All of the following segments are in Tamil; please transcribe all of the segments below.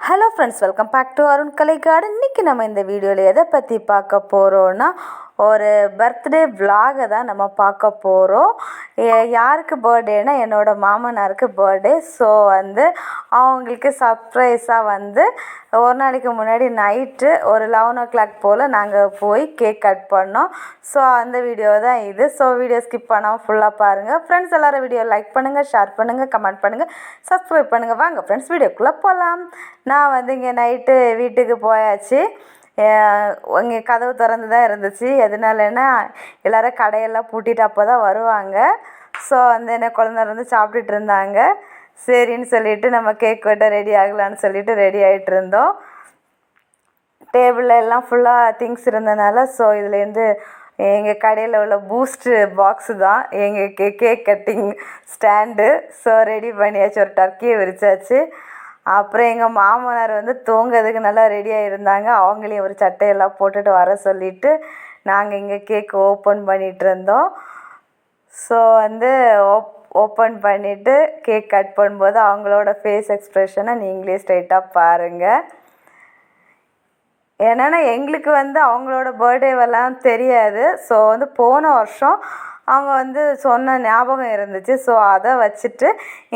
Hello friends, welcome back to Arun Kalai garden. இன்றைக்கி நம்ம இந்த வீடியோவில் எதை பற்றி பார்க்க போகிறோன்னா, ஒரு பர்த்டே விலாகை தான் நம்ம பார்க்க போகிறோம். யாருக்கு பர்த்டேனா என்னோடய மாமனாருக்கு பர்த்டே. ஸோ அவங்களுக்கு சர்ப்ரைஸாக ஒரு நாளைக்கு முன்னாடி நைட்டு ஒரு 11 o'clock போல் நாங்கள் போய் கேக் கட் பண்ணோம். ஸோ அந்த வீடியோ தான் இது. ஸோ வீடியோ ஸ்கிப் பண்ணாமல் ஃபுல்லாக பாருங்கள். ஃப்ரெண்ட்ஸ் எல்லோரும் வீடியோ லைக் பண்ணுங்கள், ஷேர் பண்ணுங்கள், கமெண்ட் பண்ணுங்கள், சப்ஸ்கிரைப் பண்ணுங்கள். வாங்க ஃப்ரெண்ட்ஸ் வீடியோக்குள்ளே போகலாம். நான் இங்கே நைட்டு வீட்டுக்கு போயாச்சு. இங்கே கதவு திறந்து தான் இருந்துச்சு. எதனாலன்னா எல்லோரும் கடையெல்லாம் பூட்டிட்டு அப்போ தான் வருவாங்க. ஸோ என்ன குழந்தை சாப்பிட்டுட்டு இருந்தாங்க. சரின்னு சொல்லிவிட்டு நம்ம கேக் வெட்ட ரெடி ஆகலான்னு சொல்லிவிட்டு ரெடி ஆகிட்டு இருந்தோம். டேபிளில் எல்லாம் ஃபுல்லாக திங்ஸ் இருந்தனால ஸோ இதுலேருந்து எங்கள் கடையில் உள்ள பூஸ்ட்டு பாக்ஸு தான் எங்கள் cake cutting stand. So ready பண்ணியாச்சு, ஒரு டர்க்கியை விரிச்சாச்சு. அப்புறம் எங்கள் மாமனார் தூங்கிறதுக்கு நல்லா ரெடியாக இருந்தாங்க. அவங்களையும் ஒரு சட்டையெல்லாம் போட்டுட்டு வர சொல்லிவிட்டு நாங்கள் இங்கே கேக் ஓப்பன் பண்ணிகிட்டு இருந்தோம். ஸோ ஓப்பன் பண்ணிவிட்டு கேக் கட் பண்ணும்போது அவங்களோட ஃபேஸ் எக்ஸ்ப்ரெஷனை நீங்களே ஸ்ட்ரைட்டாக பாருங்கள். என்னென்னா எங்களுக்கு அவங்களோட பர்த்டேவெல்லாம் தெரியாது. ஸோ போன வருஷம் அவங்க சொன்ன ஞாபகம் இருந்துச்சு. ஸோ அதை வச்சுட்டு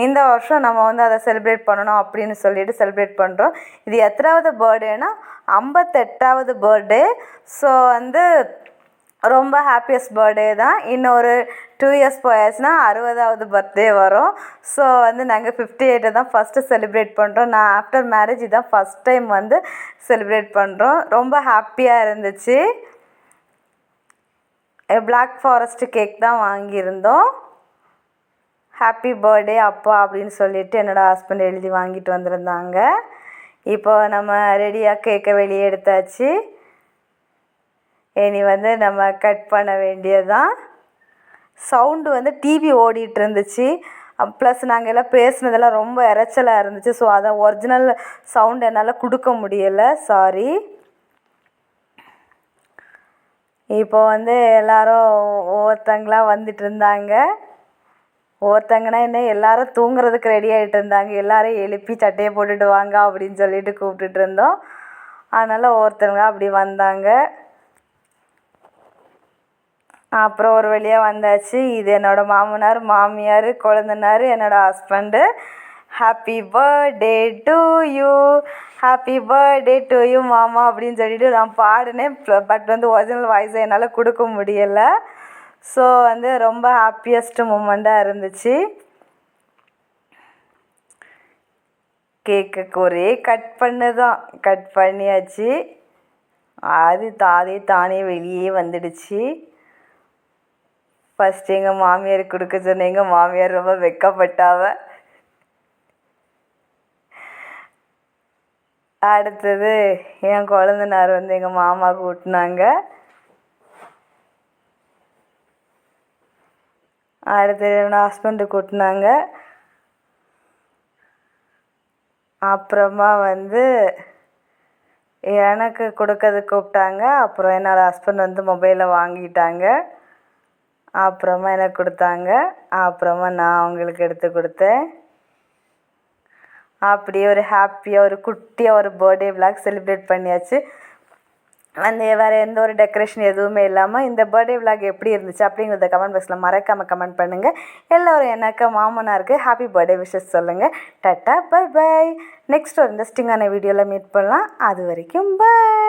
இந்த வருஷம் நம்ம அதை செலிப்ரேட் பண்ணணும் அப்படின்னு சொல்லிட்டு செலிப்ரேட் பண்ணுறோம். இது எத்தனாவது பர்த்டேனா 58வது பர்த்டே. ஸோ ரொம்ப ஹாப்பியஸ்ட் பர்த்டே தான். இன்னொரு 2 years போயாச்சுன்னா 60வது பர்த்டே வரும். ஸோ நாங்கள் 58 தான் ஃபஸ்ட்டு செலிப்ரேட் பண்ணுறோம். நான் ஆஃப்டர் மேரேஜ் இதான் ஃபஸ்ட் டைம் செலிப்ரேட் பண்ணுறோம். ரொம்ப ஹாப்பியாக இருந்துச்சு. பிளாக் ஃபாரஸ்ட் கேக் தான் வாங்கியிருந்தோம். ஹாப்பி பர்த்டே அப்பா அப்படின்னு சொல்லிட்டு என்னோடய ஹஸ்பண்ட் எழுதி வாங்கிட்டு வந்திருந்தாங்க. இப்போ நம்ம ரெடியாக கேக்கை வெளியே எடுத்தாச்சு. இனி நம்ம கட் பண்ண வேண்டியதுதான். சவுண்டு டிவி ஓடிட்டு இருந்துச்சு. ப்ளஸ் நாங்கள் எல்லாம் பேசுனதெல்லாம் ரொம்ப இறைச்சலாக இருந்துச்சு. ஸோ அதை ஒரிஜினல் சவுண்ட் என்னால் கொடுக்க முடியலை, சாரி. இப்போ எல்லோரும் ஒவ்வொருத்தங்களாக வந்துட்டு இருந்தாங்க. ஒவ்வொருத்தங்கன்னா என்ன எல்லோரும் தூங்குறதுக்கு ரெடி ஆகிட்டு இருந்தாங்க. எல்லோரும் எழுப்பி சட்டையை போட்டுட்டு வாங்க அப்படின்னு சொல்லிட்டு கூப்பிட்டுட்டு இருந்தோம். அதனால் ஒவ்வொருத்தங்களாக அப்படி வந்தாங்க. அப்புறம் ஒரு வழியாக வந்தாச்சு. இது என்னோடய மாமனார், மாமியார், குழந்தனார், என்னோடய husband. Happy birthday to you, happy birthday to you மாமா அப்படின்னு சொல்லிட்டு நான் பாடினேன். பட் ஒரிஜினல் வாய்ஸை என்னால் கொடுக்க முடியலை. ஸோ ரொம்ப ஹாப்பியஸ்ட் மூமெண்ட்டாக இருந்துச்சு. கேக்குக்கு ஒரே கட் பண்ணியாச்சு. அது தானே வெளியே வந்துடுச்சு. ஃபஸ்ட்டு எங்கள் மாமியாருக்கு கொடுக்க சொன்னேன். எங்கள் மாமியார் ரொம்ப வெக்கப்பட்டாவ. அடுத்தது என் குழந்தனார் எங்கள் மாமாவுக்கு ஊட்டினாங்க. அடுத்தது என்னோடய ஹஸ்பண்டுக்கு ஊட்டினாங்க. அப்புறமா எனக்கு கொடுக்கறதுக்கு கூப்பிட்டாங்க. அப்புறம் என்னோடய ஹஸ்பண்ட் மொபைலை வாங்கிட்டாங்க. அப்புறமா எனக்கு கொடுத்தாங்க. அப்புறமா நான் அவங்களுக்கு எடுத்து கொடுத்தேன். அப்படியே ஒரு ஹாப்பியாக ஒரு குட்டியாக ஒரு பர்த்டே விலாக் செலிப்ரேட் பண்ணியாச்சு. வேறு எந்த ஒரு டெக்கரேஷன் எதுவுமே இல்லாமல் இந்த பர்த்டே விலாக் எப்படி இருந்துச்சு அப்படிங்கிறத கமெண்ட் பாக்ஸில் மறக்காமல் கமெண்ட் பண்ணுங்கள். எல்லோரும் எனக்கு மாமனாருக்கு ஹாப்பி பர்த்டே விஷஸ் சொல்லுங்கள். Tata, bye bye. நெக்ஸ்ட் ஒரு இன்ட்ரெஸ்டிங்கான வீடியோவில் மீட் பண்ணலாம். அது வரைக்கும் பை.